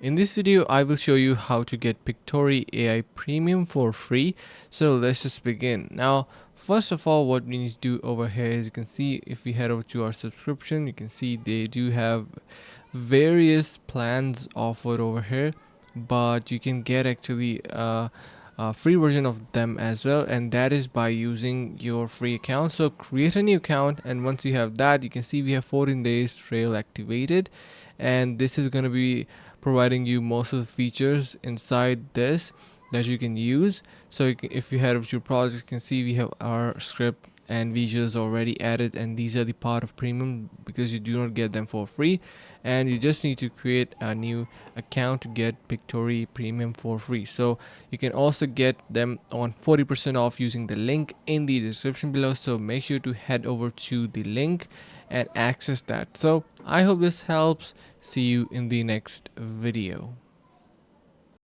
In this video, I will show you how to get Pictory AI Premium for free. So let's just begin. Now, first of all, what we need to do over here is you can see if we head over to our subscription, you can see they do have various plans offered over here, but you can get actually a free version of them as well, and that is by using your free account. So create a new account, and once you have that, you can see we have 14 days trial activated, and this is going to be providing you most of the features inside this that you can use. So if you head over to your project, you can see we have our script and visuals already added, and these are the part of premium because you do not get them for free, and you just need to create a new account to get Pictory Premium for free. So you can also get them on 40% off using the link in the description below, so make sure to head over to the link and access that. So I hope this helps. See you in the next video.